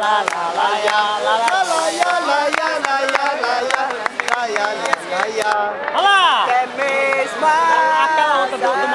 la la la ya, la la la ya, la ya la ya, la ya la ya, la ya. Olha lá! É mesmo! Aquela outra do